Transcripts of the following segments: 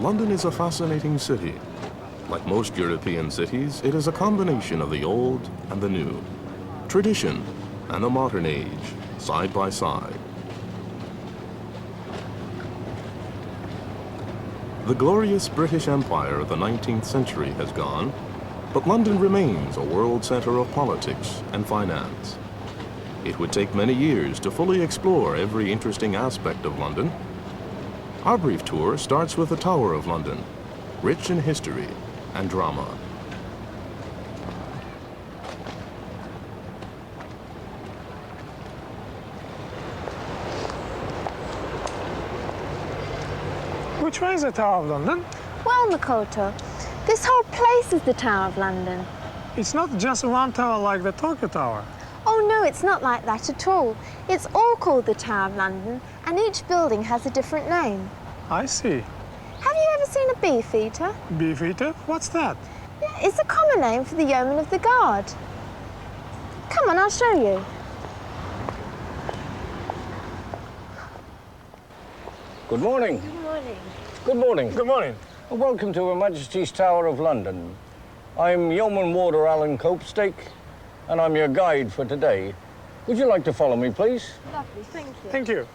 London is a fascinating city. Like most European cities, it is a combination of the old and the new, tradition and the modern age, side by side. The glorious British Empire of the 19th century has gone, but London remains a world center of politics and finance. It would take many years to fully explore every interesting aspect of London. Our brief tour starts with the Tower of London, rich in history and drama. Which way is the Tower of London? Well, Makoto, this whole place is the Tower of London. It's not just one tower like the Tokyo Tower. Oh no, it's not like that at all. It's all called the Tower of London, and each building has a different name. I see. Have you ever seen a beefeater? Beefeater? What's that? It's a common name for the yeoman of the guard. Come on, I'll show you. Good morning. Good morning. Good morning. Good morning. Welcome to Her Majesty's Tower of London. I'm Yeoman Warder Alan Copestake, and I'm your guide for today. Would you like to follow me, please? Lovely, thank you. Thank you.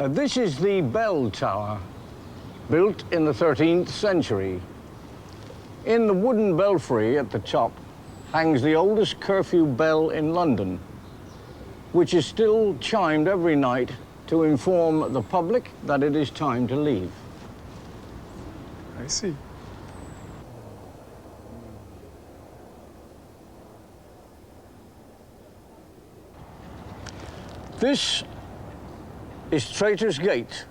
This is the Bell Tower, built in the 13th century. In the wooden belfry at the top hangs the oldest curfew bell in London, which is still chimed every night to inform the public that it is time to leave. I see. This is Traitor's Gate,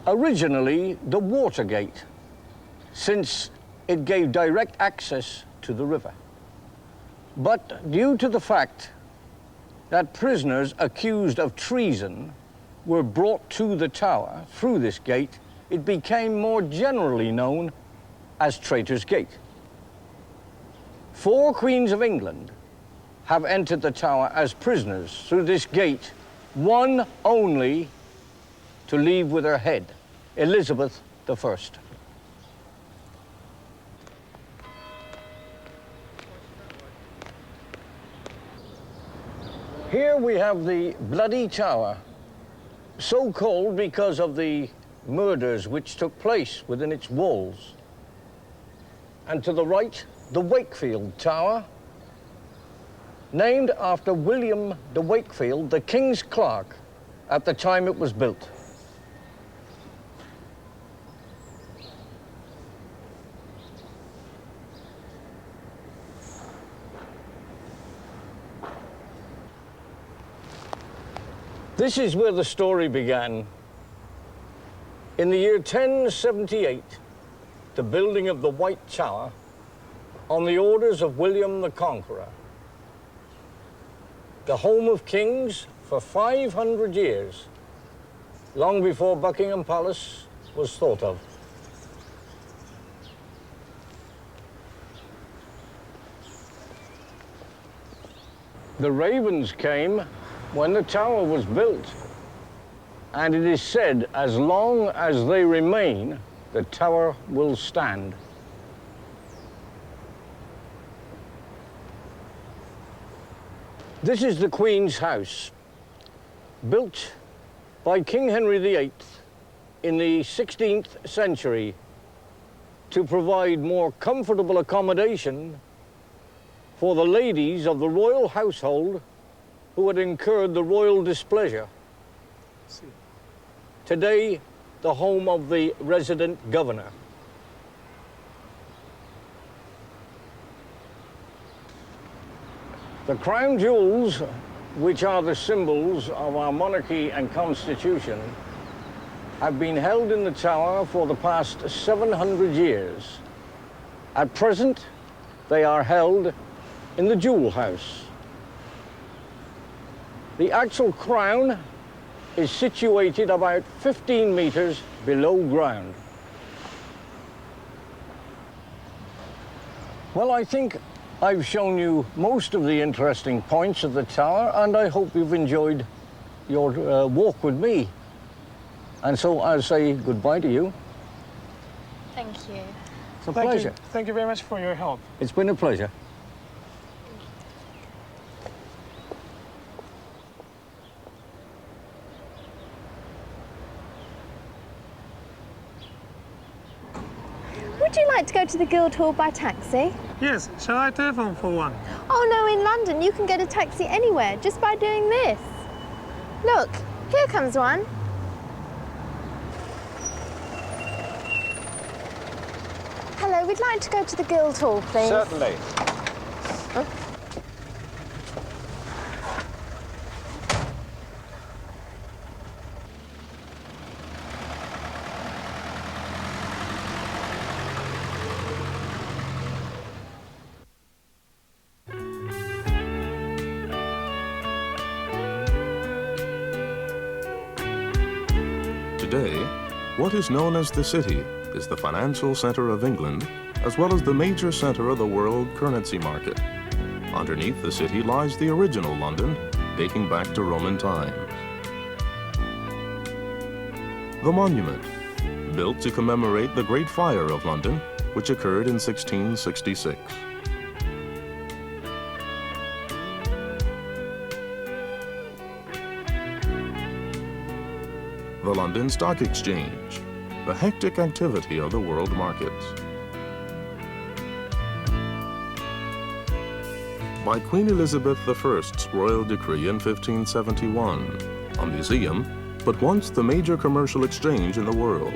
originally the Watergate, since it gave direct access to the river. But due to the fact that prisoners accused of treason were brought to the tower through this gate, it became more generally known as Traitor's Gate. 4 queens of England have entered the tower as prisoners through this gate, one only to leave with her head, Elizabeth I. Here we have the Bloody Tower, so called because of the murders which took place within its walls. And to the right, the Wakefield Tower, named after William de Wakefield, the King's Clerk, at the time it was built. This is where the story began. In the year 1078, the building of the White Tower on the orders of William the Conqueror, the home of kings for 500 years, long before Buckingham Palace was thought of. The ravens came when the tower was built, and it is said, as long as they remain, the tower will stand. This is the Queen's house, built by King Henry VIII in the 16th century to provide more comfortable accommodation for the ladies of the royal household who had incurred the royal displeasure. Today, the home of the resident governor. The crown jewels, which are the symbols of our monarchy and constitution, have been held in the tower for the past 700 years. At present, they are held in the Jewel House. The actual crown is situated about 15 meters below ground. Well, I think I've shown you most of the interesting points of the tower, and I hope you've enjoyed your walk with me. And so I'll say goodbye to you. Thank you. It's a pleasure. Thank you very much for your help. It's been a pleasure. Would you like to go to the Guildhall by taxi? Yes, shall I telephone for one? Oh no, in London you can get a taxi anywhere just by doing this. Look, here comes one. Hello, we'd like to go to the Guildhall, please. Certainly. Today, what is known as the City is the financial center of England, as well as the major center of the world currency market. Underneath the city lies the original London, dating back to Roman times. The Monument, built to commemorate the Great Fire of London, which occurred in 1666. The London Stock Exchange, the hectic activity of the world markets. By Queen Elizabeth I's royal decree in 1571, a museum, but once the major commercial exchange in the world.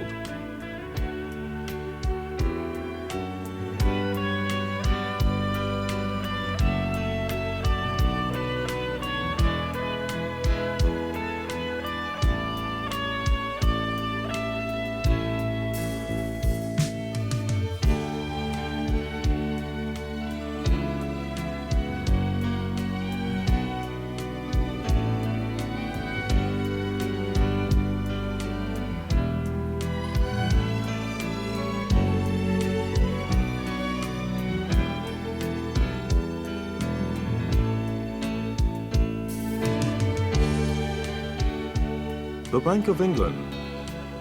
The Bank of England,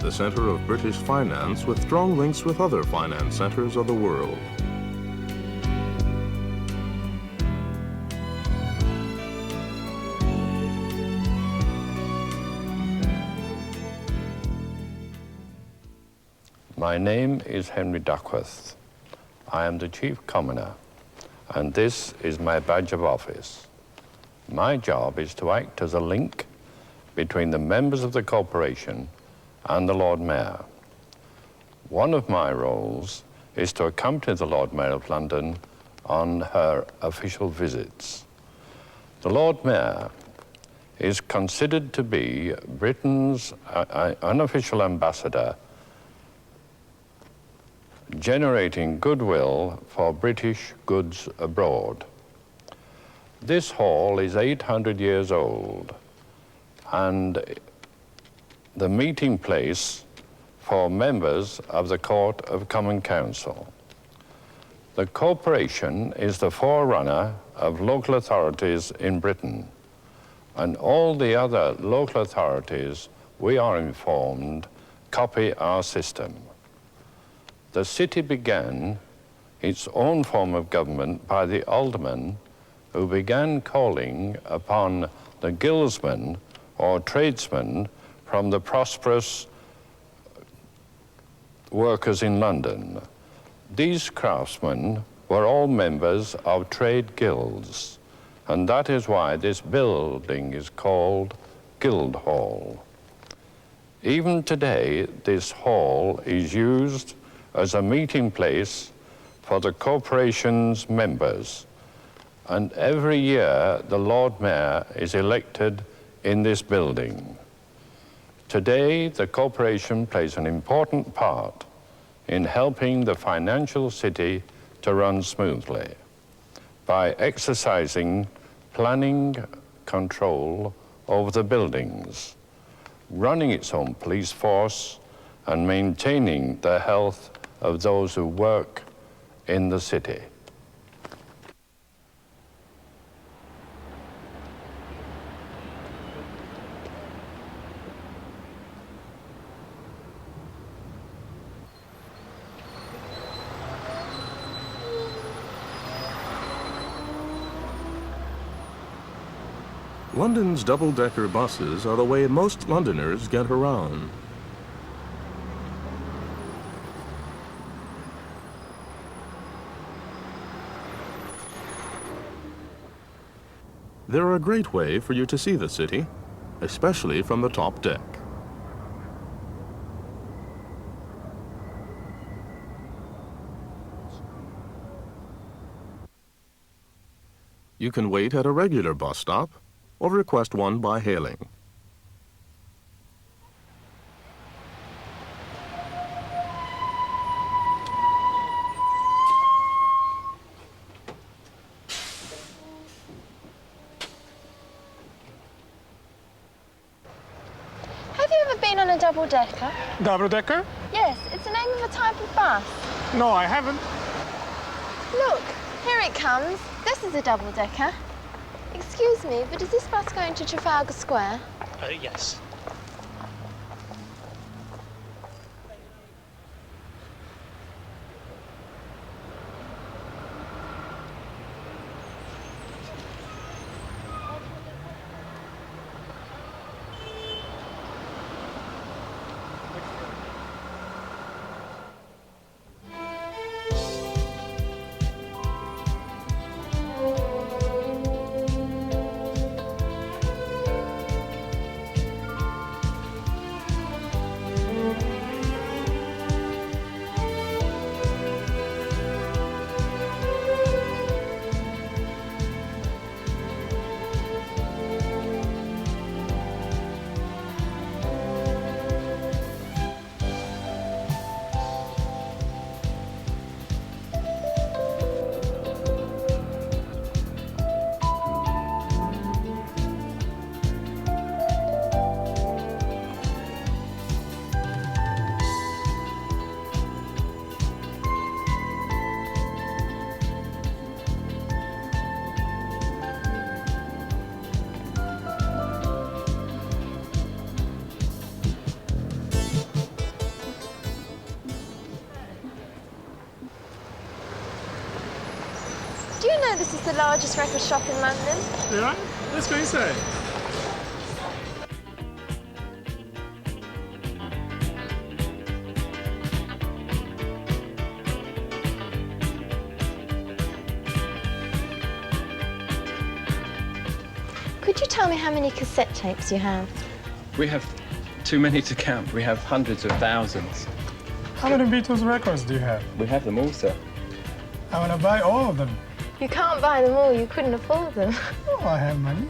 the center of British finance with strong links with other finance centers of the world. My name is Henry Duckworth. I am the Chief Commoner, and this is my badge of office. My job is to act as a link between the members of the corporation and the Lord Mayor. One of my roles is to accompany the Lord Mayor of London on her official visits. The Lord Mayor is considered to be Britain's unofficial ambassador, generating goodwill for British goods abroad. This hall is 800 years old and the meeting place for members of the Court of Common Council. The corporation is the forerunner of local authorities in Britain, and all the other local authorities, we are informed, copy our system. The city began its own form of government by the aldermen who began calling upon the guildsmen or tradesmen from the prosperous workers in London. These craftsmen were all members of trade guilds, and that is why this building is called Guildhall. Even today, this hall is used as a meeting place for the corporation's members, and every year the Lord Mayor is elected in this building. Today, the corporation plays an important part in helping the financial city to run smoothly by exercising planning control over the buildings, running its own police force, and maintaining the health of those who work in the city. London's double-decker buses are the way most Londoners get around. They're a great way for you to see the city, especially from the top deck. You can wait at a regular bus stop or request one by hailing. Have you ever been on a double-decker? Double-decker? Yes, it's the name of a type of bus. No, I haven't. Look, here it comes. This is a double-decker. Excuse me, but is this bus going to Trafalgar Square? Yes. Do you know this is the largest record shop in London? Yeah? Let's go inside. Could you tell me how many cassette tapes you have? We have too many to count. We have hundreds of thousands. How many Beatles records do you have? We have them all, sir. I want to buy all of them. You can't buy them all. You couldn't afford them. Oh, I have money.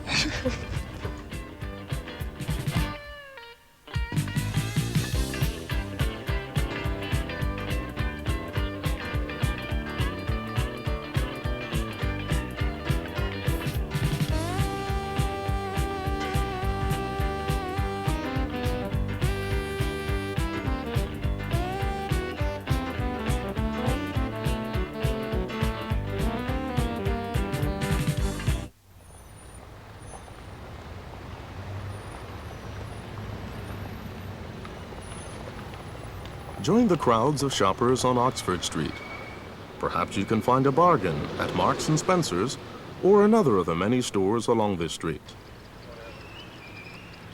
Join the crowds of shoppers on Oxford Street. Perhaps you can find a bargain at Marks and Spencer's or another of the many stores along this street.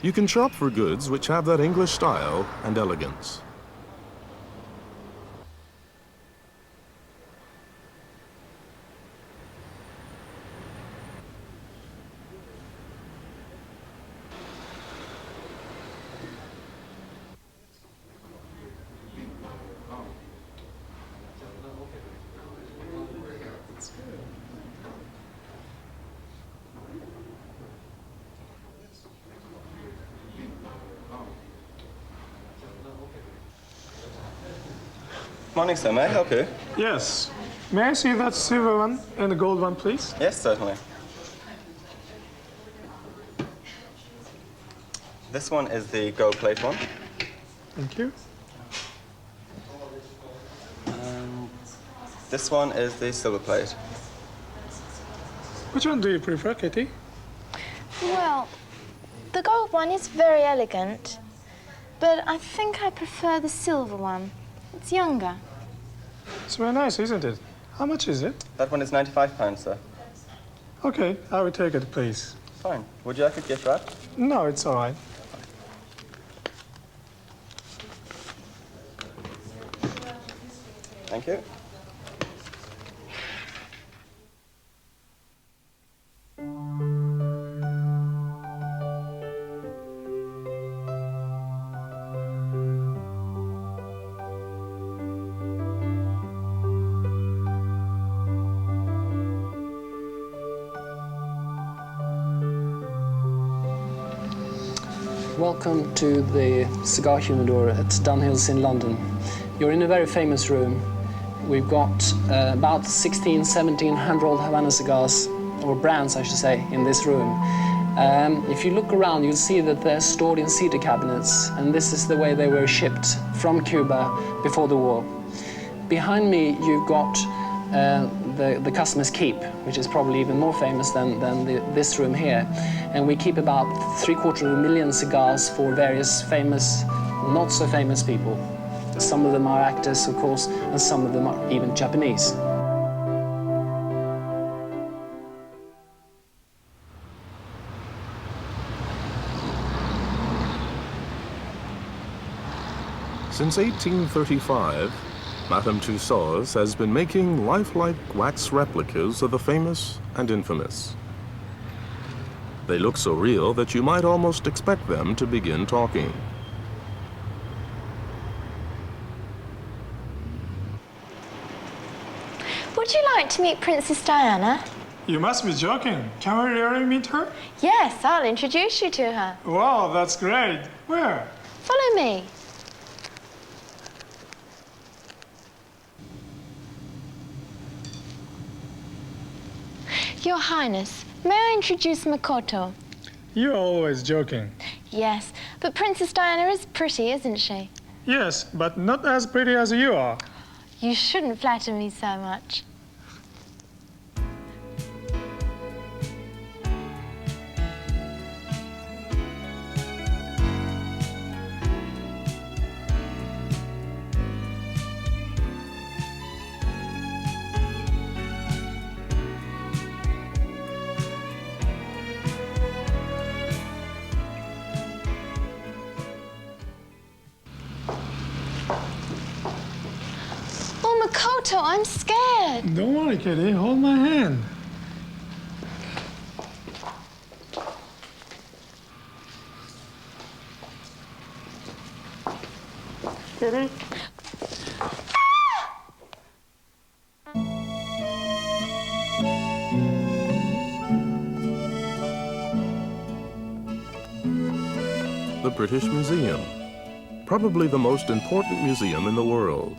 You can shop for goods which have that English style and elegance. Morning, sir. May I help you? Yes. May I see that silver one and the gold one, please? Yes, certainly. This one is the gold plate one. Thank you. This one is the silver plate. Which one do you prefer, Kitty? Well, the gold one is very elegant, but I think I prefer the silver one. It's younger. It's very nice, isn't it? How much is it? That one is £95, sir. Okay, I will take it, please. Fine. Would you like a gift wrap? No, it's all right. Thank you. Welcome to the Cigar Humidor at Dunhills in London. You're in a very famous room. We've got about 1700-old Havana cigars, or brands I should say, in this room. If you look around, you'll see that they're stored in cedar cabinets, and this is the way they were shipped from Cuba before the war. Behind me, you've got the customer's keep, which is probably even more famous than this room here. And we keep about 750,000 cigars for various famous, not so famous people. Some of them are actors, of course, and some of them are even Japanese. Since 1835, Madame Tussauds has been making lifelike wax replicas of the famous and infamous. They look so real that you might almost expect them to begin talking. Would you like to meet Princess Diana? You must be joking. Can we really meet her? Yes, I'll introduce you to her. Wow, that's great. Where? Follow me. Your Highness, may I introduce Makoto? You're always joking. Yes, but Princess Diana is pretty, isn't she? Yes, but not as pretty as you are. You shouldn't flatter me so much. Oh, Makoto, I'm scared. Don't worry, Kitty. Hold my hand. Kitty? The British Museum, probably the most important museum in the world.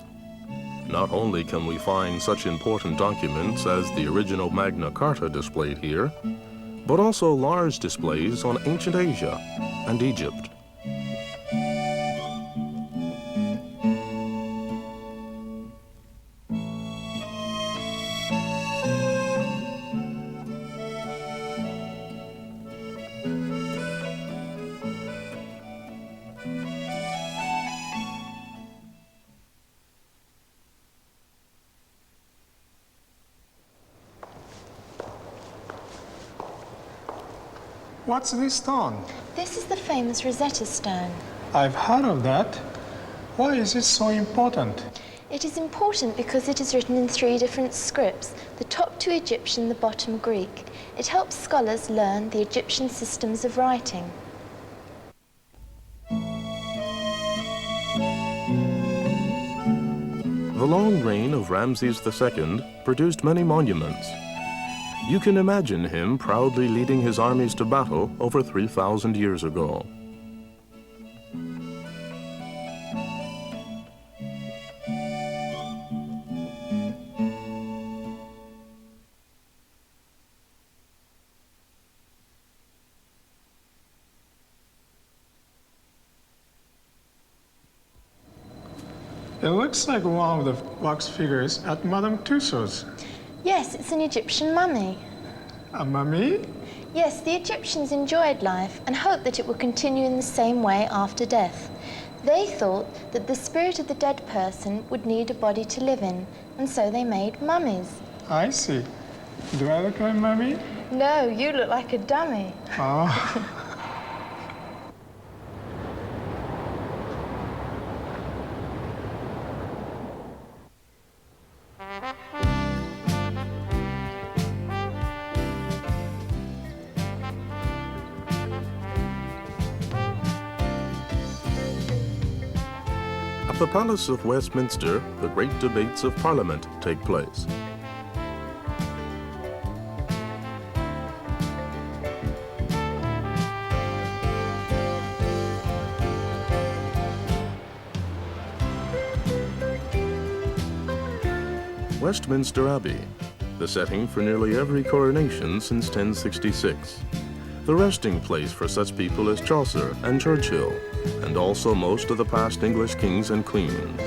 Not only can we find such important documents as the original Magna Carta displayed here, but also large displays on ancient Asia and Egypt. What's this stone? This is the famous Rosetta Stone. I've heard of that. Why is it so important? It is important because it is written in 3 different scripts, the top 2 Egyptian, the bottom Greek. It helps scholars learn the Egyptian systems of writing. The long reign of Ramses II produced many monuments. You can imagine him proudly leading his armies to battle over 3,000 years ago. It looks like one of the wax figures at Madame Tussauds. Yes, it's an Egyptian mummy. A mummy? Yes, the Egyptians enjoyed life and hoped that it would continue in the same way after death. They thought that the spirit of the dead person would need a body to live in, and so they made mummies. I see. Do I look like Mummy? No, you look like a dummy. Oh. At the Palace of Westminster, the great debates of Parliament take place. Westminster Abbey, the setting for nearly every coronation since 1066. The resting place for such people as Chaucer and Churchill, and also most of the past English kings and queens.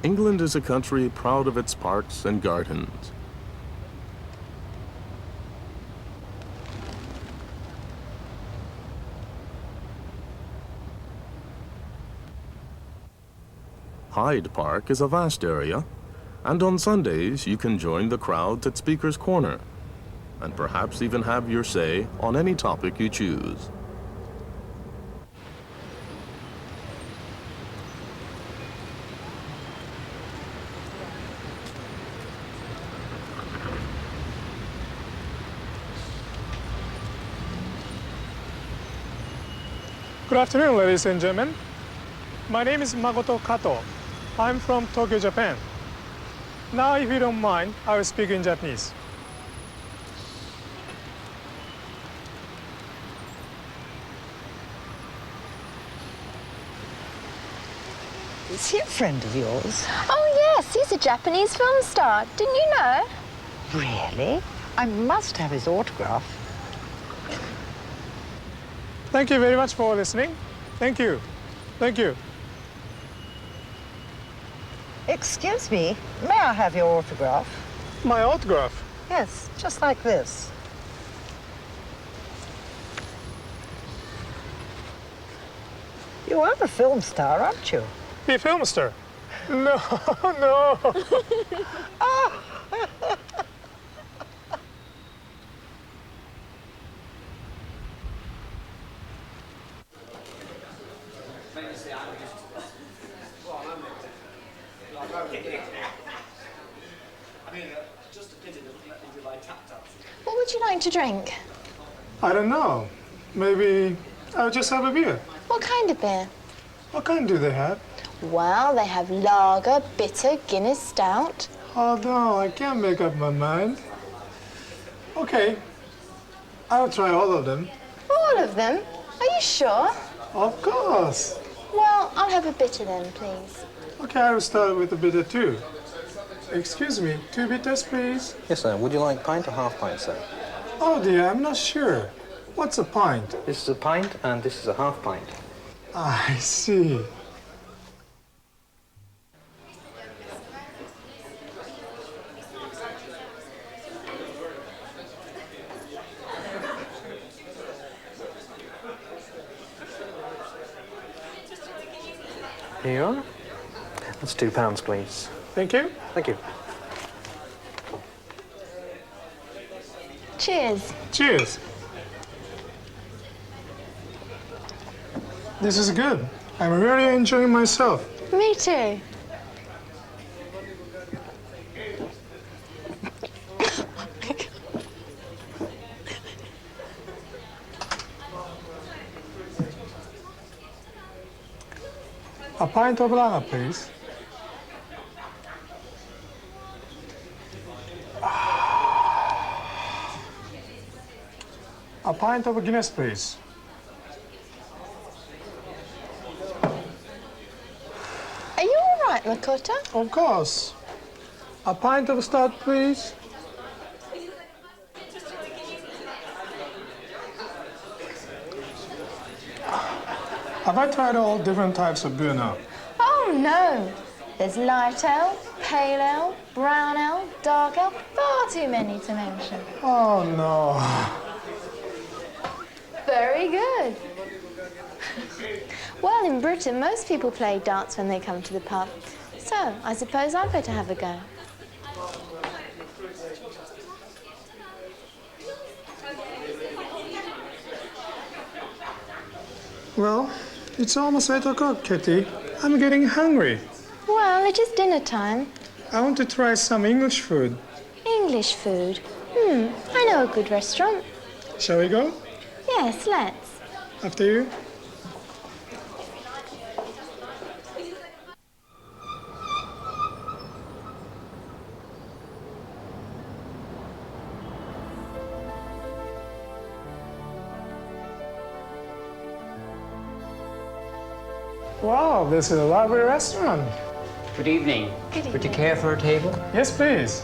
England is a country proud of its parks and gardens. Hyde Park is a vast area, and on Sundays you can join the crowds at Speaker's Corner, and perhaps even have your say on any topic you choose. Good afternoon, ladies and gentlemen. My name is Makoto Kato. I'm from Tokyo, Japan. Now, if you don't mind, I will speak in Japanese. Is he a friend of yours? Oh, yes, he's a Japanese film star. Didn't you know? Really? I must have his autograph. Thank you very much for listening. Thank you. Thank you. Excuse me, may I have your autograph? My autograph? Yes, just like this. You are a film star, aren't you? The filmster. No, no. What would you like to drink? I don't know. Maybe I'll just have a beer. What kind of beer? What kind do they have? Well, they have lager, bitter, Guinness stout. Oh no, I can't make up my mind. Okay, I'll try all of them. All of them? Are you sure? Of course. Well, I'll have a bitter then, please. Okay, I will start with the bitter too. Excuse me, 2 bitters, please. Yes, sir. Would you like pint or half pint, sir? Oh dear, I'm not sure. What's a pint? This is a pint and this is a half pint. I see. Here you are. That's £2, please. Thank you. Thank you. Cheers. Cheers. This is good. I'm really enjoying myself. Me too. A pint of lager, please. A pint of Guinness, please. Are you all right, Makoto? Of course. A pint of stout, please. Have I tried all different types of beer now? Oh, no. There's light ale, pale ale, brown ale, dark ale, far too many to mention. Oh, no. Very good. Well, in Britain, most people play darts when they come to the pub. So, I suppose I'd better have a go. Well, it's almost 8 o'clock, Kitty. I'm getting hungry. Well, it is dinner time. I want to try some English food. English food. I know a good restaurant. Shall we go? Yes, let's. After you. Wow, this is a lovely restaurant. Good evening. Good evening. Would you care for a table? Yes, please.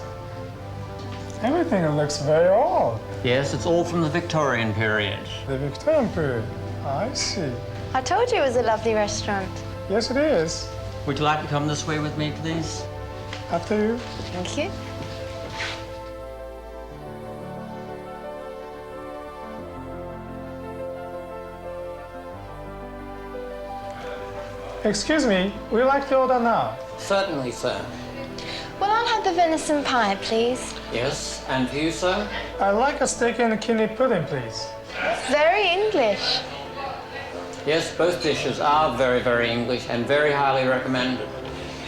Everything looks very old. Yes, it's all from the Victorian period. The Victorian period. I see. I told you it was a lovely restaurant. Yes, it is. Would you like to come this way with me, please? After you. Thank you. Excuse me, would you like to order now? Certainly, sir. Well, I'll have the venison pie, please. Yes, and for you, sir? I'd like a steak and a kidney pudding, please. Very English. Yes, both dishes are very, very English and very highly recommended.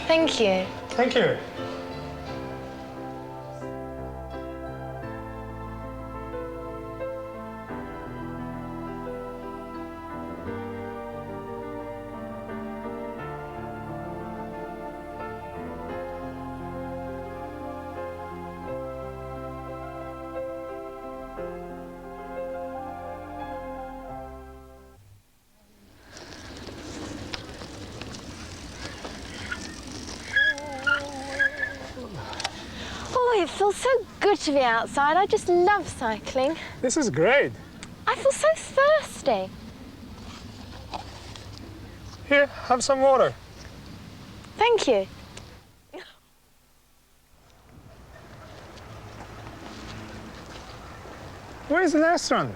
Thank you. Thank you. Oh, it feels so good to be outside. I just love cycling. This is great. I feel so thirsty. Here, have some water. Thank you. Where is the restaurant?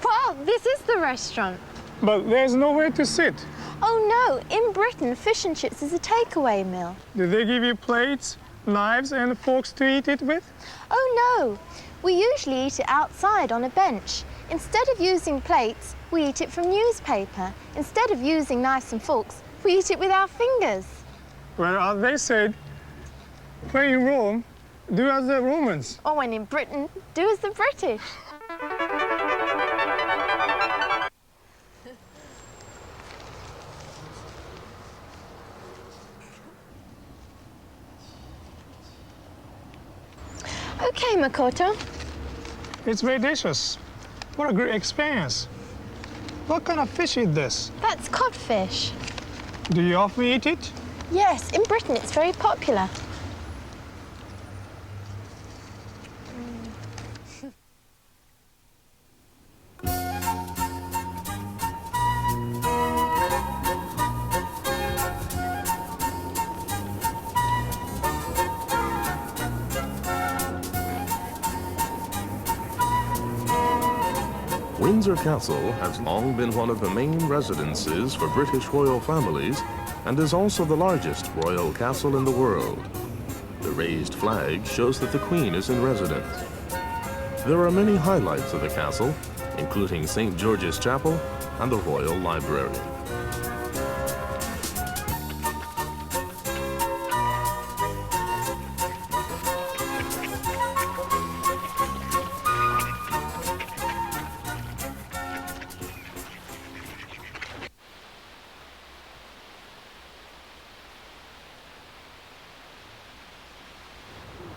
Well, this is the restaurant. But there's nowhere to sit. Oh no, in Britain, fish and chips is a takeaway meal. Do they give you plates, knives and forks to eat it with? Oh no, we usually eat it outside on a bench. Instead of using plates, we eat it from newspaper. Instead of using knives and forks, we eat it with our fingers. Well, they said, when in Rome, do as the Romans. Or when in Britain, do as the British. Okay, Makoto. It's very delicious. What a great experience. What kind of fish is this? That's codfish. Do you often eat it? Yes, in Britain it's very popular. Windsor Castle has long been one of the main residences for British royal families and is also the largest royal castle in the world. The raised flag shows that the Queen is in residence. There are many highlights of the castle, including St. George's Chapel and the Royal Library.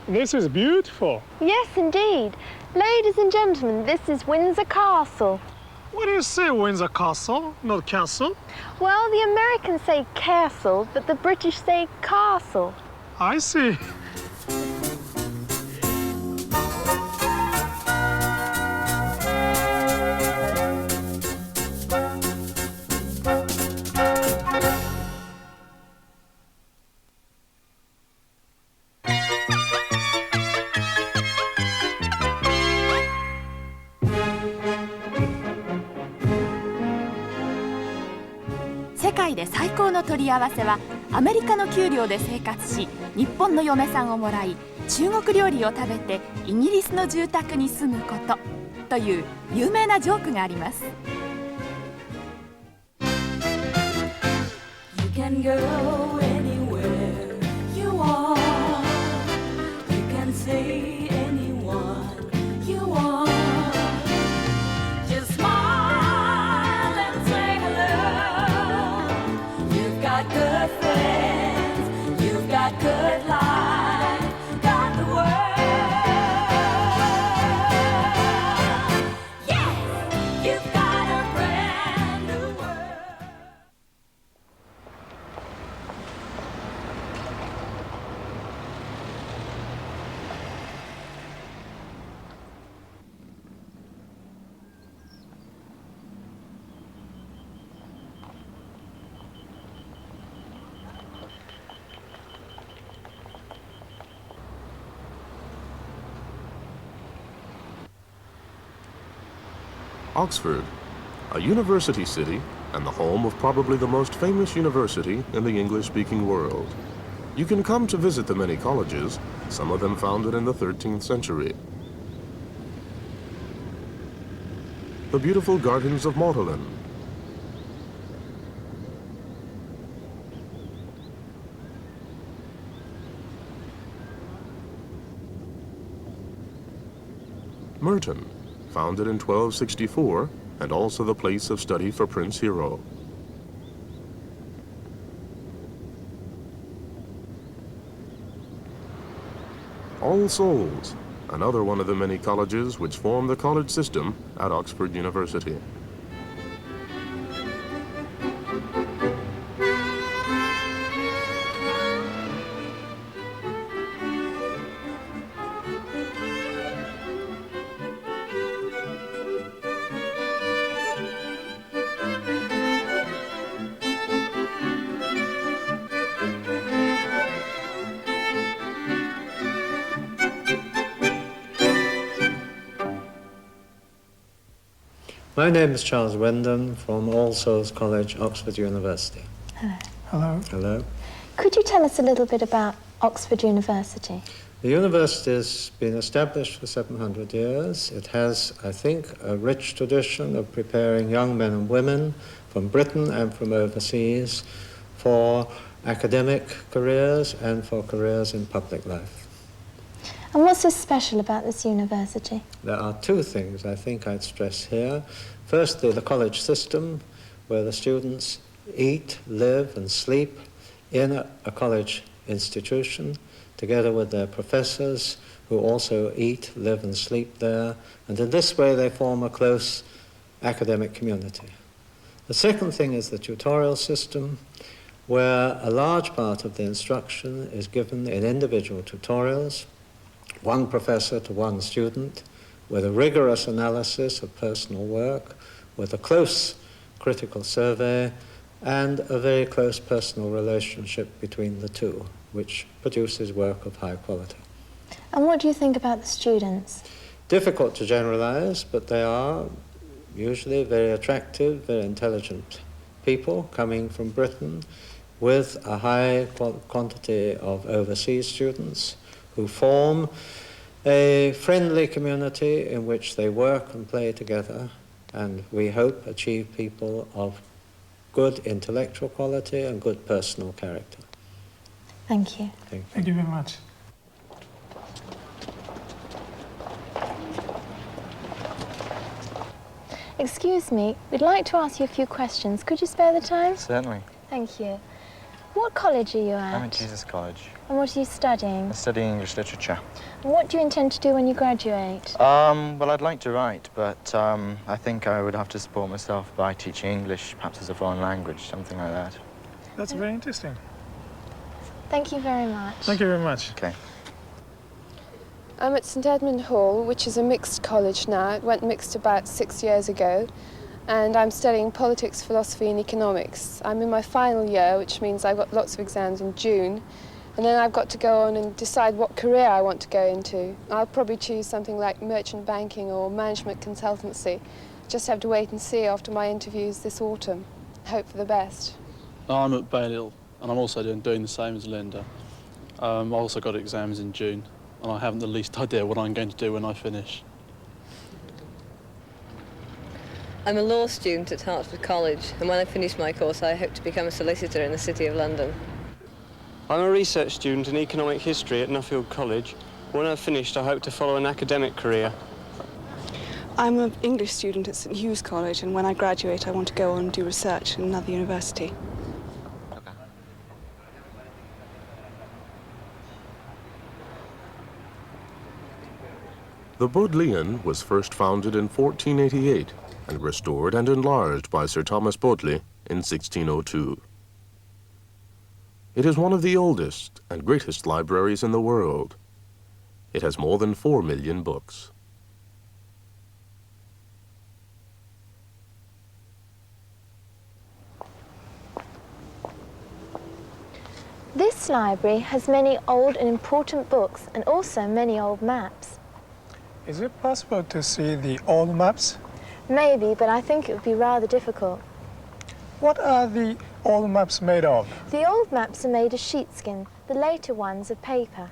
This is beautiful. Yes, indeed. Ladies and gentlemen, this is Windsor Castle. What do you say, Windsor Castle, not castle? Well, the Americans say castle, but the British say castle. I see.世界で最高の取り合わせはアメリカの給料で生活し日本の嫁さんをもらい中国料理を食べてイギリスの住宅に住むことという有名なジョークがあります。You can go anywhere you want. You can say anyone you want. Just smile and say hello. You've got good friends. You've got good life. Got the world. Yes, you've got a brand new world. Oxford, a university city and the home of probably the most famous university in the English-speaking world. You can come to visit the many colleges, some of them founded in the 13th century. The beautiful gardens of Magdalen. Merton, founded in 1264 and also the place of study for Prince Hero. All Souls, another one of the many colleges which form the college system at Oxford University. My name is Charles Wendon from All Souls College, Oxford University. Hello. Hello. Hello. Could you tell us a little bit about Oxford University? The university has been established for 700 years. It has, I think, a rich tradition of preparing young men and women from Britain and from overseas for academic careers and for careers in public life. And what's so special about this university? There are two things I think I'd stress here. Firstly, the college system, where the students eat, live and sleep in a college institution, together with their professors, who also eat, live and sleep there, and in this way they form a close academic community. The second thing is the tutorial system, where a large part of the instruction is given in individual tutorials, one professor to one student, with a rigorous analysis of personal work, with a close critical survey, and a very close personal relationship between the two, which produces work of high quality. And what do you think about the students? Difficult to generalize, but they are usually very attractive, very intelligent people coming from Britain with a high quantity of overseas students who form a friendly community in which they work and play together, and we hope achieve people of good intellectual quality and good personal character. Thank you. Thank you very much. Excuse me, we'd like to ask you a few questions. Could you spare the time? Certainly. Thank you. What college are you at? I'm at Jesus College. And what are you studying? I'm studying English literature. And what do you intend to do when you graduate? Well, I'd like to write, but I think I would have to support myself by teaching English, perhaps as a foreign language, something like that. That's very interesting. Thank you very much. Thank you very much. Okay. I'm at St Edmund Hall, which is a mixed college now. It went mixed about 6 years ago. And I'm studying politics, philosophy and economics. I'm in my final year, which means I've got lots of exams in June. And then I've got to go on and decide what career I want to go into. I'll probably choose something like merchant banking or management consultancy. Just have to wait and see after my interviews this autumn. Hope for the best. I'm at Balliol, and I'm also doing the same as Linda. I've also got exams in June, and I haven't the least idea what I'm going to do when I finish. I'm a law student at Hertford College, and when I finish my course, I hope to become a solicitor in the City of London. I'm a research student in economic history at Nuffield College. When I've finished, I hope to follow an academic career. I'm an English student at St Hugh's College, and when I graduate, I want to go on and do research in another university. The Bodleian was first founded in 1488 and restored and enlarged by Sir Thomas Bodley in 1602. It is one of the oldest and greatest libraries in the world. It has more than 4 million books. This library has many old and important books and also many old maps. Is it possible to see the old maps? Maybe, but I think it would be rather difficult. What are the old maps made of? The old maps are made of sheepskin, the later ones of paper.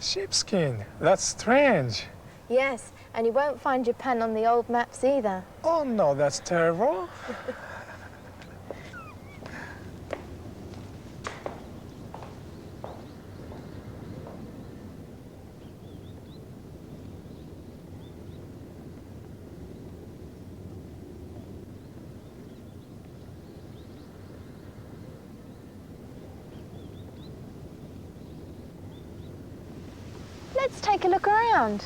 Sheepskin? That's strange. Yes, and you won't find Japan on the old maps either. Oh no, that's terrible. Let's take a look around.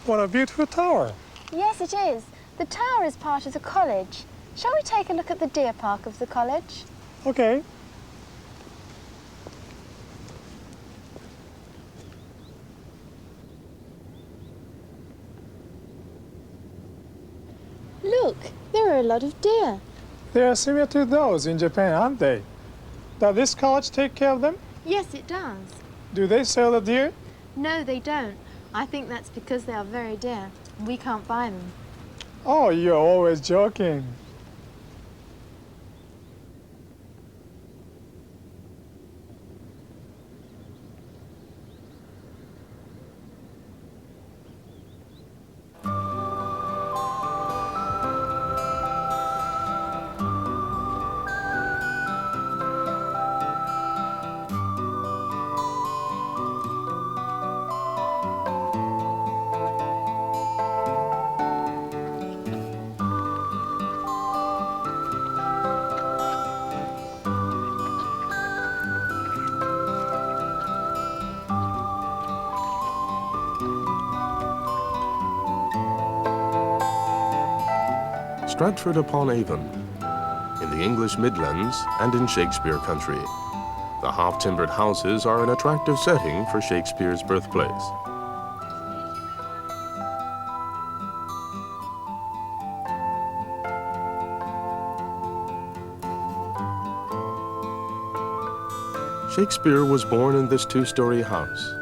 What a beautiful tower. Yes, it is. The tower is part of the college. Shall we take a look at the deer park of the college? Okay. Look, there are a lot of deer. They are similar to those in Japan, aren't they? Does this college take care of them? Yes, it does. Do they sell the deer? No, they don't. I think that's because they are very dear. We can't buy them. Oh, you're always joking. Stratford-upon-Avon, in the English Midlands and in Shakespeare country. The half-timbered houses are an attractive setting for Shakespeare's birthplace. Shakespeare was born in this two-story house.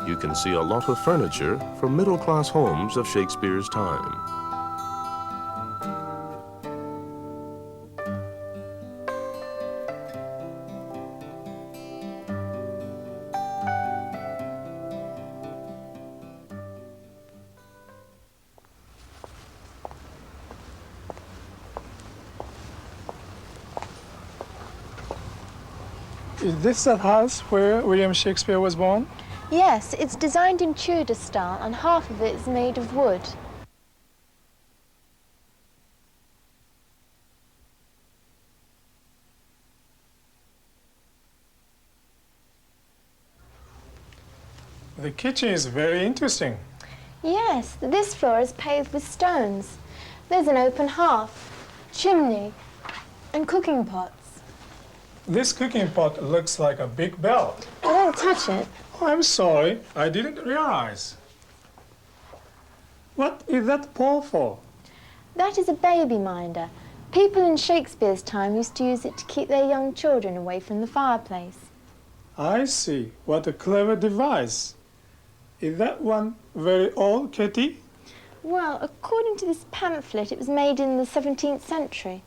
You can see a lot of furniture from middle-class homes of Shakespeare's time. Is this the house where William Shakespeare was born? Yes, it's designed in Tudor style and half of it is made of wood. The kitchen is very interesting. Yes, this floor is paved with stones. There's an open hearth, chimney, and cooking pots. This cooking pot looks like a big bell. Oh, don't touch it. Oh, I'm sorry, I didn't realize. What is that pole for? That is a baby minder. People in Shakespeare's time used to use it to keep their young children away from the fireplace. I see. What a clever device. Is that one very old, Katie? Well, according to this pamphlet, it was made in the 17th century.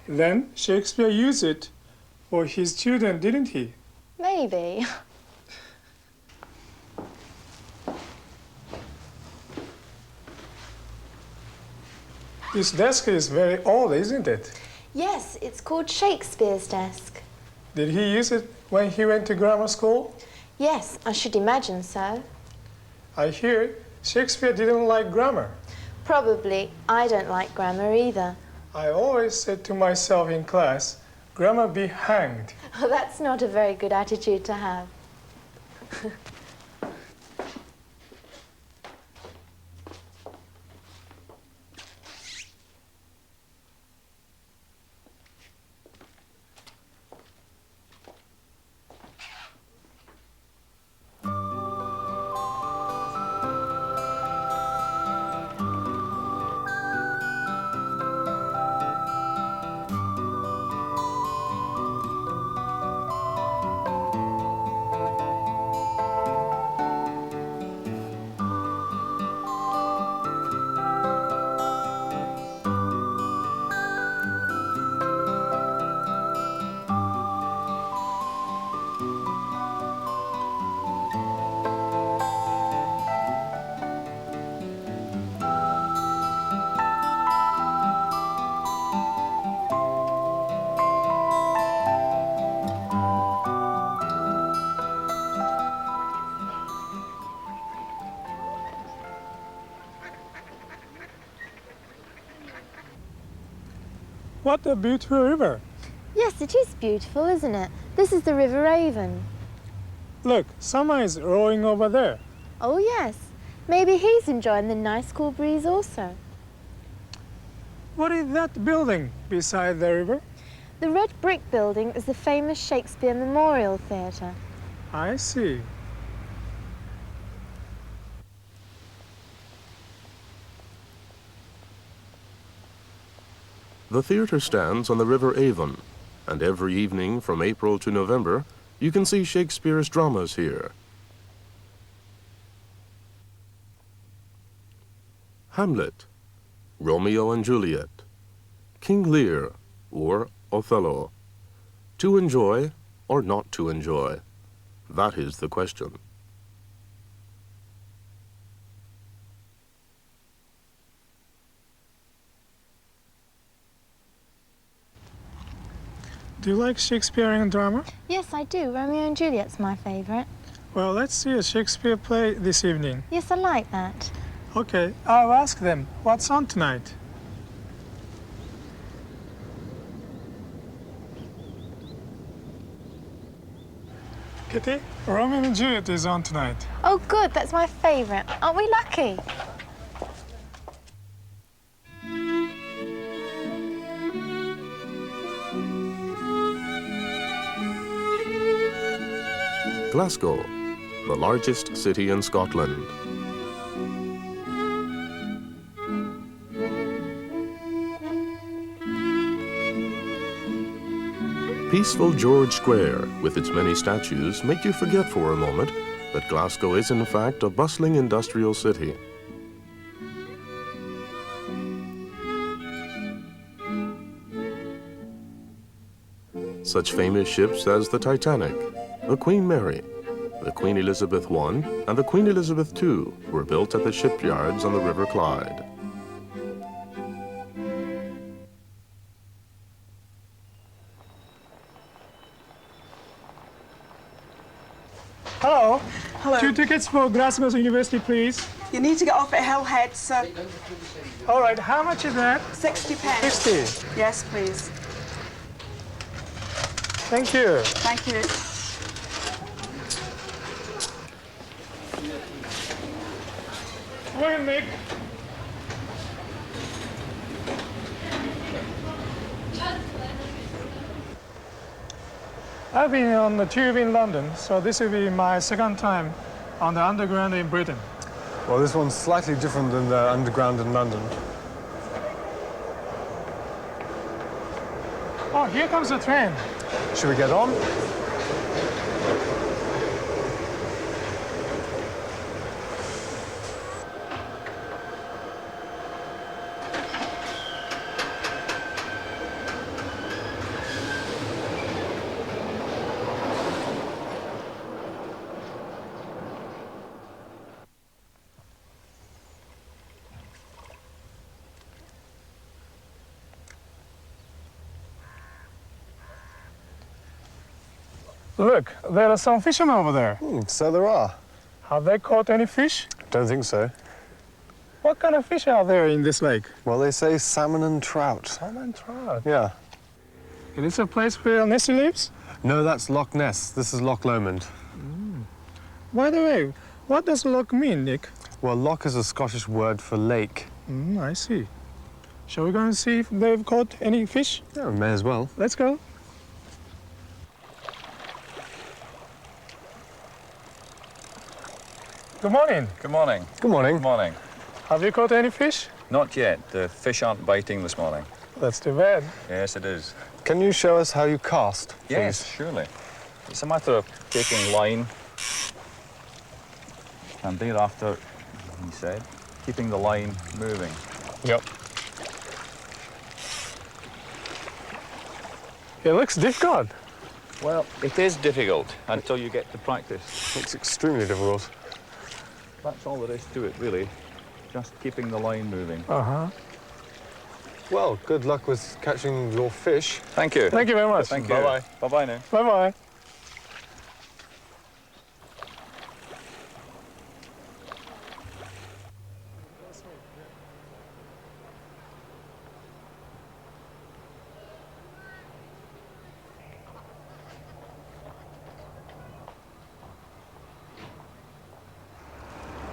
Then Shakespeare used it for his children, didn't he? Maybe. This desk is very old, isn't it? Yes, it's called Shakespeare's desk. Did he use it when he went to grammar school? Yes, I should imagine so. I hear Shakespeare didn't like grammar. Probably. I don't like grammar either. I always said to myself in class, grammar be hanged. Oh, that's not a very good attitude to have. What a beautiful river. Yes, it is beautiful, isn't it? This is the River Avon. Look, someone is rowing over there. Oh, yes. Maybe he's enjoying the nice cool breeze also. What is that building beside the river? The red brick building is the famous Shakespeare Memorial Theatre. I see. The theater stands on the River Avon, and every evening from April to November, you can see Shakespeare's dramas here. Hamlet, Romeo and Juliet, King Lear, or Othello. To enjoy or not to enjoy? That is the question. Do you like Shakespearean drama? Yes, I do. Romeo and Juliet's my favourite. Well, let's see a Shakespeare play this evening. Yes, I like that. Okay, I'll ask them, what's on tonight? Kitty, Romeo and Juliet is on tonight. Oh, good. That's my favourite. Aren't we lucky? Glasgow, the largest city in Scotland. Peaceful George Square, with its many statues, make you forget for a moment that Glasgow is in fact a bustling industrial city. Such famous ships as the Titanic, the Queen Mary, the Queen Elizabeth I, and the Queen Elizabeth II were built at the shipyards on the River Clyde. Hello. Hello. 2 tickets for Glasgow University, please. You need to get off at Hill Head, sir. All right, how much is that? 60 pence. 60. Yes, please. Thank you. Thank you. Wait, Nick. I've been on the tube in London, so this will be my second time on the Underground in Britain. Well, this one's slightly different than the Underground in London. Oh, here comes the train. Should we get on? Look, there are some fishermen over there. So there are. Have they caught any fish? Don't think so. What kind of fish are there in this lake? Well, they say salmon and trout. Salmon and trout. Yeah. Is this a place where Nessie lives? No, that's Loch Ness. This is Loch Lomond. By the way, what does loch mean, Nick? Well, loch is a Scottish word for lake. I see. Shall we go and see if they've caught any fish? Yeah, we may as well. Let's go. Good morning. Good morning. Good morning. Good morning. Have you caught any fish? Not yet. The fish aren't biting this morning. That's too bad. Yes, it is. Can you show us how you cast, please? Yes, surely. It's a matter of taking line and thereafter, he said, keeping the line moving. Yep. It looks difficult. Well, it is difficult until you get to practice. It's extremely difficult. That's all there is to it, really. Just keeping the line moving. Uh-huh. Well, good luck with catching your fish. Thank you. Thank you very much. Thank you. Bye-bye. Bye-bye now. Bye-bye.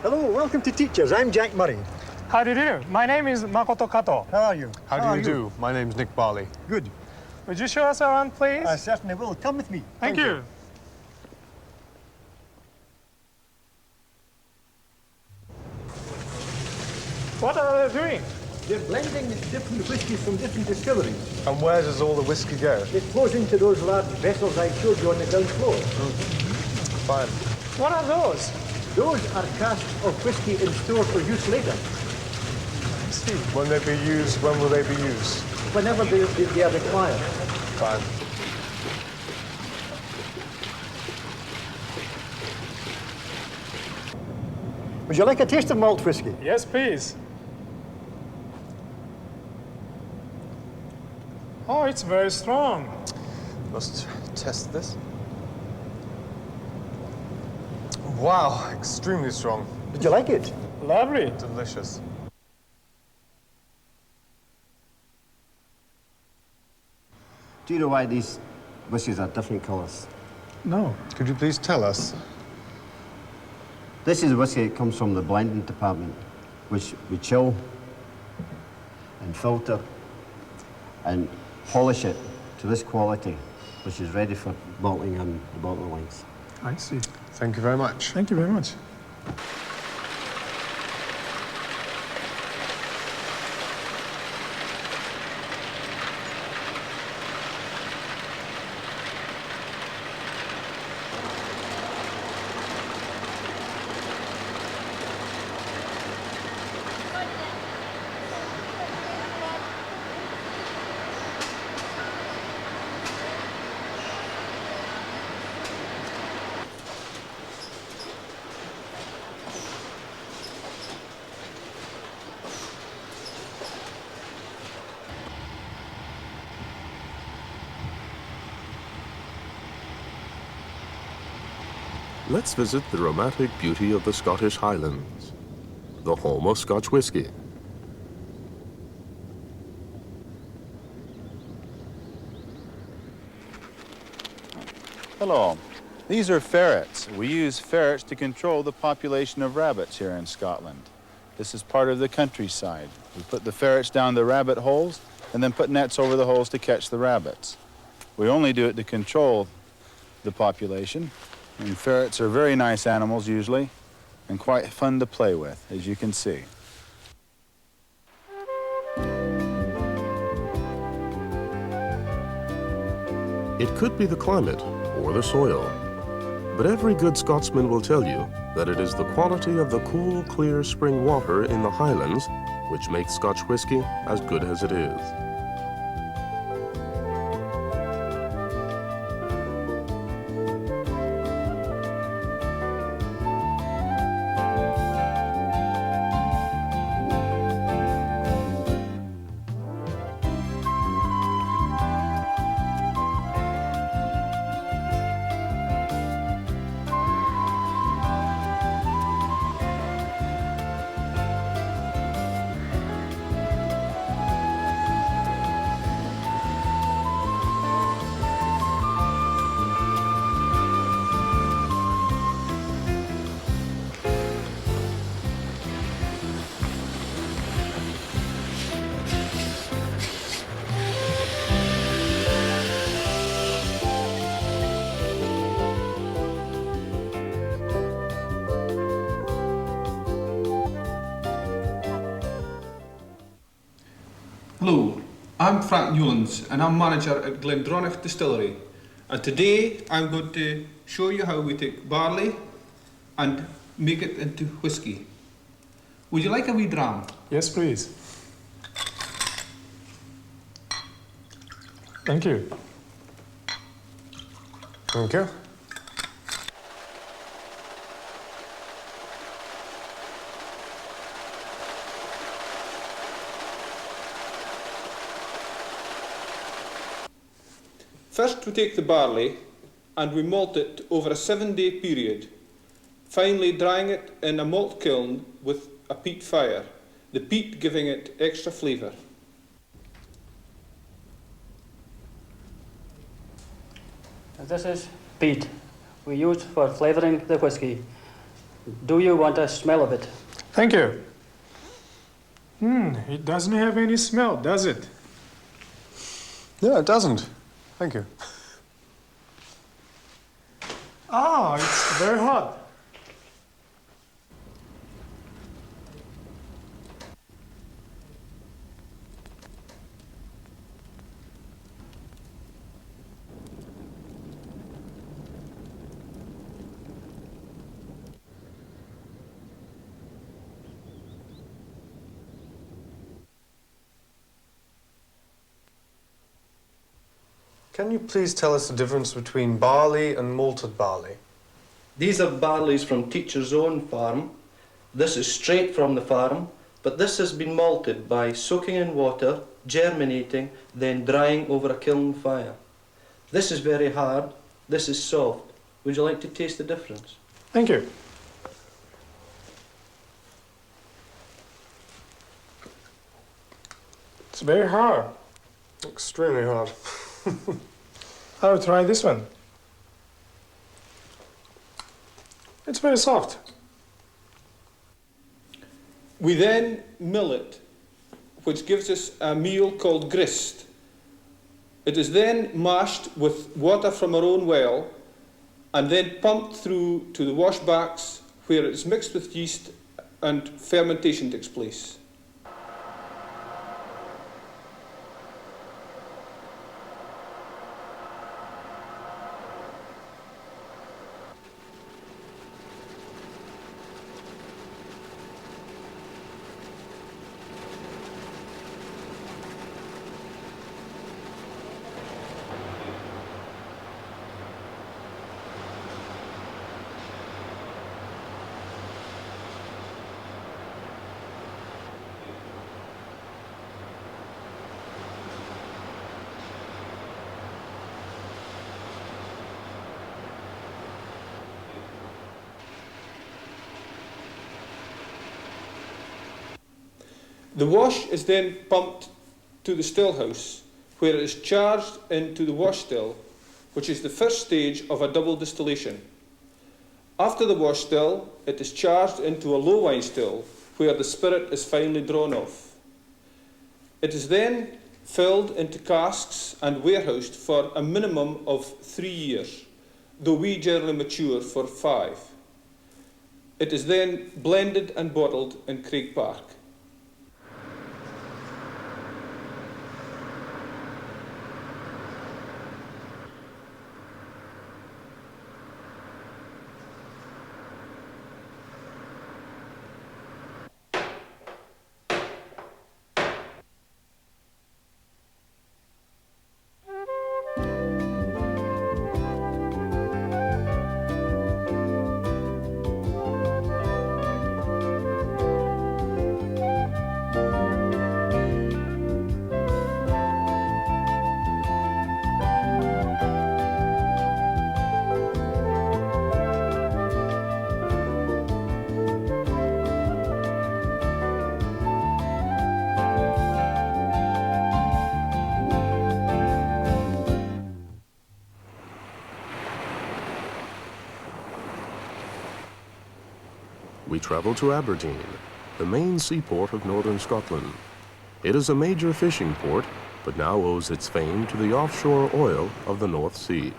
Hello, welcome to Teachers. I'm Jack Murray. How do you do? My name is Makoto Kato. How are you? How do you do? My name's Nick Barley. Good. Would you show us around, please? I certainly will. Come with me. Thank you. What are they doing? They're blending different whiskies from different distilleries. And where does all the whiskey go? It flows into those large vessels I showed you on the ground floor. Fine. What are those? Those are casks of whiskey in store for use later. I see. When they be used, when will they be used? Whenever they are required. Fine. Would you like a taste of malt whiskey? Yes, please. Oh, it's very strong. Must test this. Wow, extremely strong. Did you like it? Lovely. Delicious. Do you know why these whiskies are different colours? No. Could you please tell us? This is whiskey that comes from the blending department, which we chill and filter and polish it to this quality, which is ready for bottling on the bottling lines. I see. Thank you very much. Thank you very much. Let's visit the romantic beauty of the Scottish Highlands, the home of Scotch whisky. Hello. These are ferrets. We use ferrets to control the population of rabbits here in Scotland. This is part of the countryside. We put the ferrets down the rabbit holes and then put nets over the holes to catch the rabbits. We only do it to control the population. And ferrets are very nice animals usually and quite fun to play with, as you can see. It could be the climate or the soil, but every good Scotsman will tell you that it is the quality of the cool, clear spring water in the Highlands which makes Scotch whisky as good as it is. Hello, I'm Frank Newlands and I'm manager at Glendronach Distillery, and today I'm going to show you how we take barley and make it into whisky. Would you like a wee dram? Yes, please. Thank you. Thank you. First we take the barley and we malt it over a 7-day period, finally drying it in a malt kiln with a peat fire, the peat giving it extra flavour. This is peat we use for flavouring the whisky. Do you want a smell of it? Thank you. It doesn't have any smell, does it? No, it doesn't. Thank you. Ah, it's very hot. Can you please tell us the difference between barley and malted barley? These are barleys from Teacher's own farm. This is straight from the farm, but this has been malted by soaking in water, germinating, then drying over a kiln fire. This is very hard, this is soft. Would you like to taste the difference? Thank you. It's very hard. Extremely hard. I'll try this one. It's very soft. We then mill it, which gives us a meal called grist. It is then mashed with water from our own well and then pumped through to the washbacks where it's mixed with yeast and fermentation takes place. The wash is then pumped to the still house, where it is charged into the wash still, which is the first stage of a double distillation. After the wash still, it is charged into a low wine still, where the spirit is finally drawn off. It is then filled into casks and warehoused for a minimum of 3 years, though we generally mature for 5. It is then blended and bottled in Craig Park. We travel to Aberdeen, the main seaport of northern Scotland. It is a major fishing port, but now owes its fame to the offshore oil of the North Sea.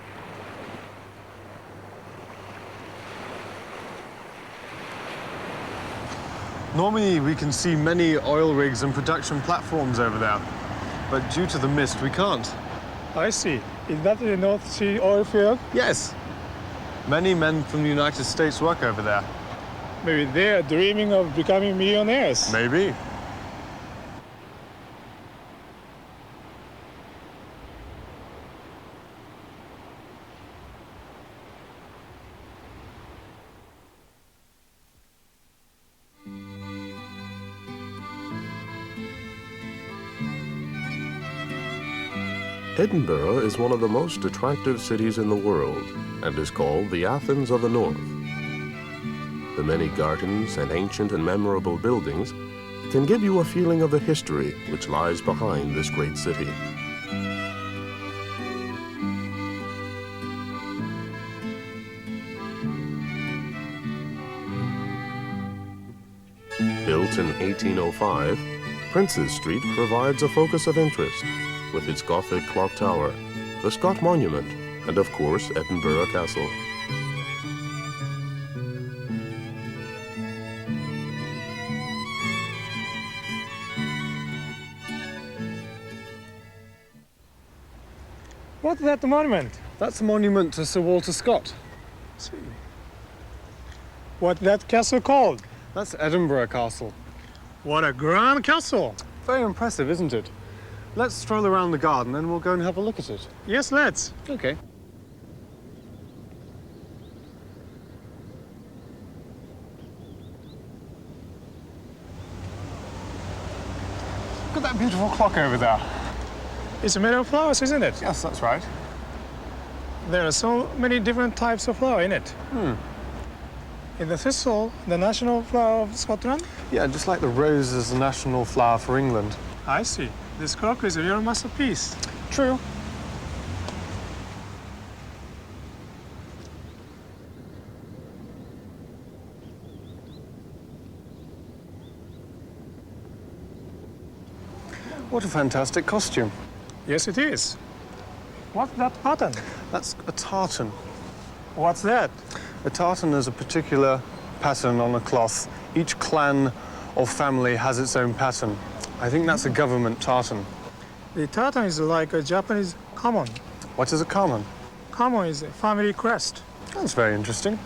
Normally we can see many oil rigs and production platforms over there, but due to the mist we can't. I see. Is that the North Sea oil field? Yes. Many men from the United States work over there. Maybe they are dreaming of becoming millionaires. Maybe. Edinburgh is one of the most attractive cities in the world and is called the Athens of the North. The many gardens and ancient and memorable buildings can give you a feeling of the history which lies behind this great city. Built in 1805, Princes Street provides a focus of interest with its Gothic clock tower, the Scott Monument, and of course Edinburgh Castle. What's that monument? That's a monument to Sir Walter Scott. See. What's that castle called? That's Edinburgh Castle. What a grand castle! Very impressive, isn't it? Let's stroll around the garden and we'll go and have a look at it. Yes, let's. Okay. Look at that beautiful clock over there. It's made of flowers, isn't it? Yes, that's right. There are so many different types of flower in it. In the thistle, the national flower of Scotland? Yeah, just like the rose is the national flower for England. I see. This clock is a real masterpiece. True. What a fantastic costume. Yes, it is. What's that pattern? That's a tartan. What's that? A tartan is a particular pattern on a cloth. Each clan or family has its own pattern. I think that's a government tartan. The tartan is like a Japanese common. What is a common? Common is a family crest. That's very interesting.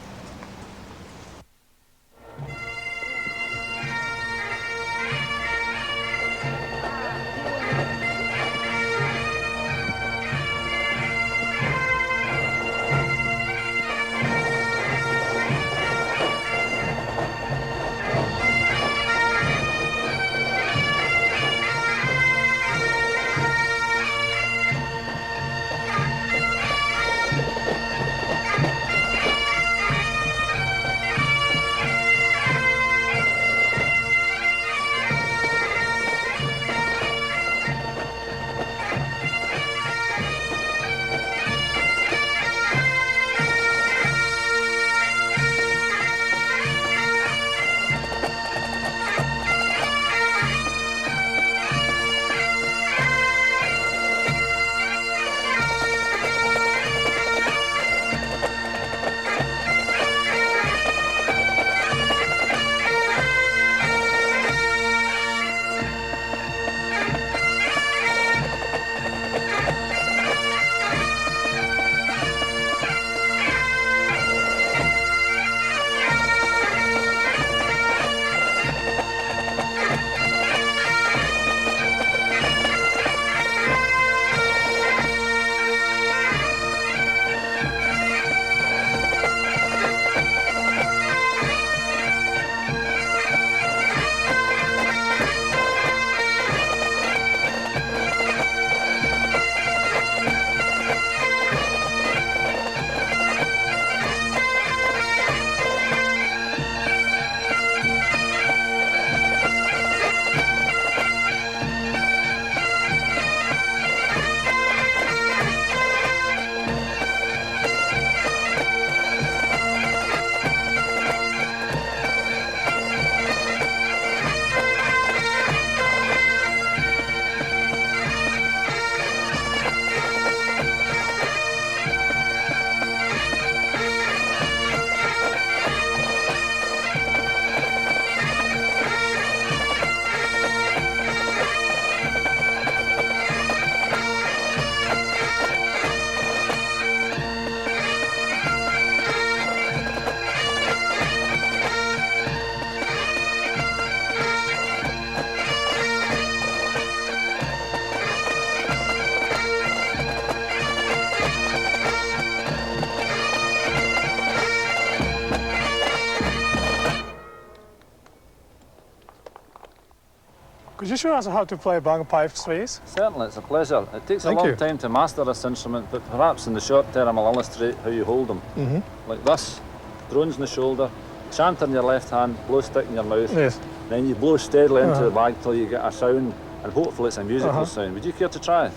Could you show us how to play bagpipes, please? Certainly, it's a pleasure. It takes Thank a long you. time to master this instrument, but perhaps in the short term I'll illustrate how you hold them. Like this, drones in the shoulder, chanter in your left hand, blow stick in your mouth. Yes. Then you blow steadily into the bag till you get a sound, and hopefully it's a musical sound. Would you care to try?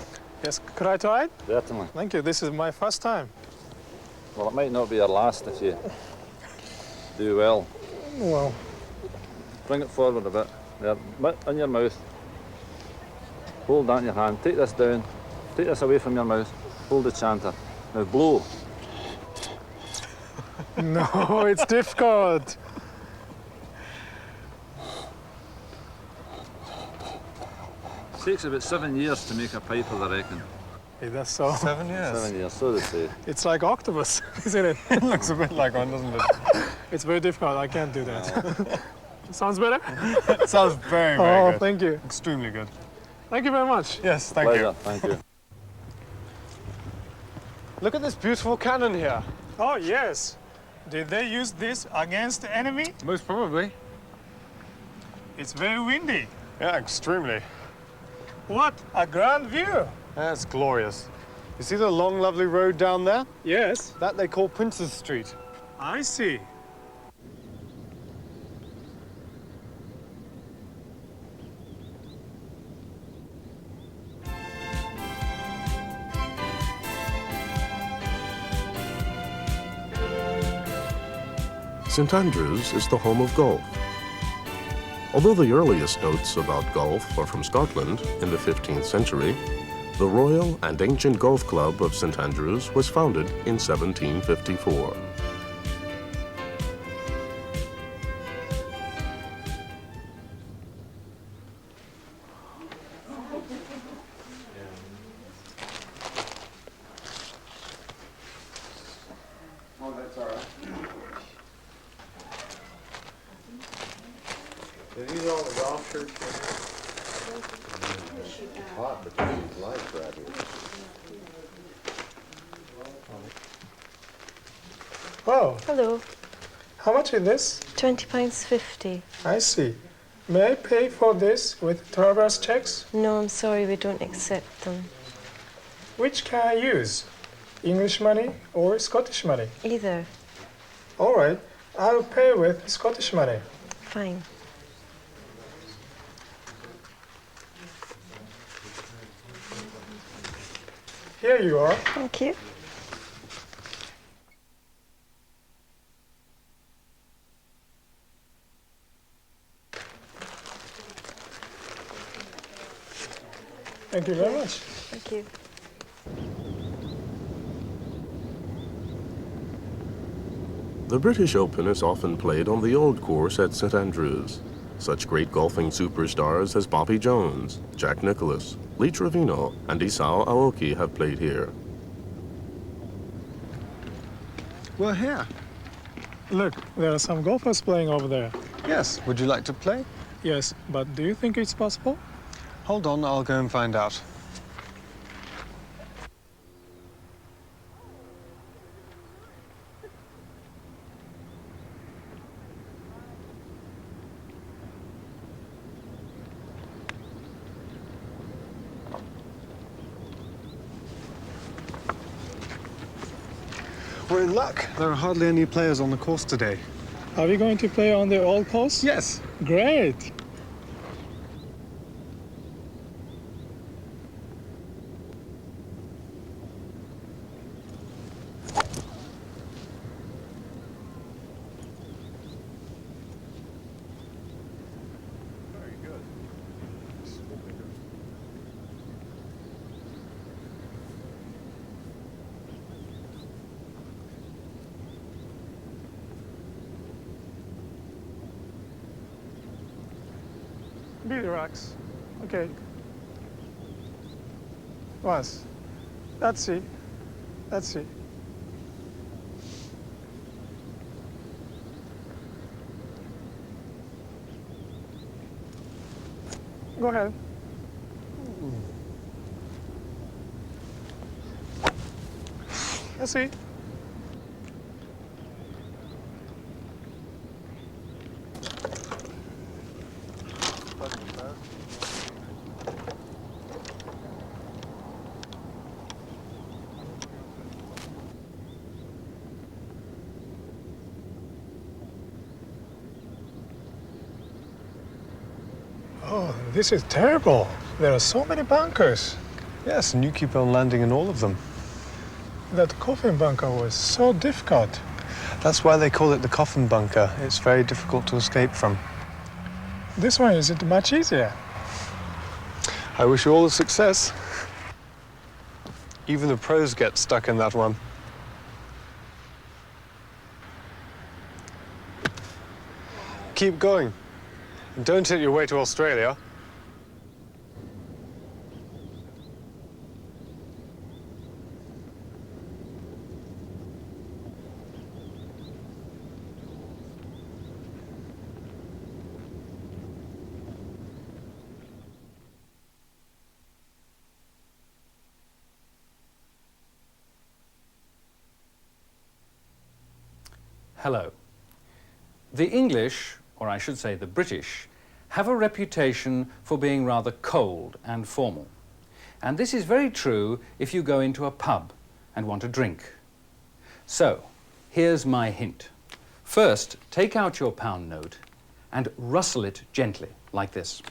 Yes, could I try it? Certainly. Thank you. This is my first time. Well, it might not be your last if you do well. Well, Bring it forward a bit. There, in your mouth. Hold that in your hand. Take this down. Take this away from your mouth. Hold the chanter. Now blow. no, it's difficult. It takes about 7 years to make a piper, I reckon. Is that so? 7 years? 7 years, so they say. It's like octopus, isn't it? It looks a bit like one, doesn't it? It's very difficult. I can't do that. Sounds better? It sounds very, very good. Thank you. Extremely good. Thank you very much. Yes, thank Pleasure. you. Thank you. Look at this beautiful cannon here. Oh, yes. Did they use this against the enemy? Most probably. It's very windy. Yeah, extremely. What a grand view. That's glorious. You see the long, lovely road down there? Yes. That they call Prince's Street. I see. St Andrews is the home of golf. Although the earliest notes about golf are from Scotland in the 15th century, the Royal and Ancient Golf Club of St Andrews was founded in 1754. Oh, that's all right. Are these all the golf shirts? Hot, but this is light right here. Oh, Hello, how much is this? £20.50. I see. May I pay for this with traveler's checks? No, I'm sorry, we don't accept them. Which can I use? English money or Scottish money? Either. All right, I'll pay with Scottish money. Fine. Here you are. Thank you. Thank you very much. Thank you. The British Open is often played on the old course at St Andrews. Such great golfing superstars as Bobby Jones, Jack Nicklaus, Lee Trevino, and Isao Aoki have played here. We're here. Look, there are some golfers playing over there. Yes. Would you like to play? Yes, but do you think it's possible? Hold on, I'll go and find out. We're in luck. There are hardly any players on the course today. Are we going to play on the old course? Yes. Great. Be relax. Okay. Once. That's it. That's it. Go ahead. That's it. Oh, this is terrible. There are so many bunkers. Yes, and you keep on landing in all of them. That coffin bunker was so difficult. That's why they call it the coffin bunker. It's very difficult to escape from. This one isn't much easier. I wish you all the success. Even the pros get stuck in that one. Keep going. And don't hit your way to Australia. hello. The English, or I should say the British, have a reputation for being rather cold and formal. And this is very true if you go into a pub and want a drink. So, here's my hint. First, take out your pound note and rustle it gently, like this.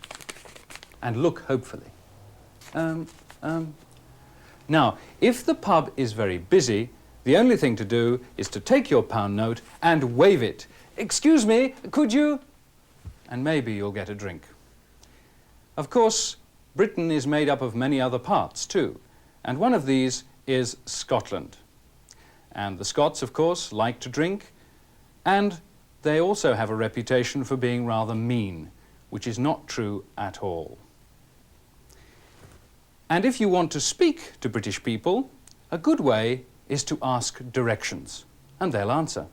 And look hopefully. Now, if the pub is very busy, the only thing to do is to take your pound note and wave it. Excuse me, could you? And maybe you'll get a drink. Of course, Britain is made up of many other parts too, and one of these is Scotland. And the Scots, of course, like to drink, and they also have a reputation for being rather mean, which is not true at all. And if you want to speak to British people, a good way is to ask directions, and they'll answer.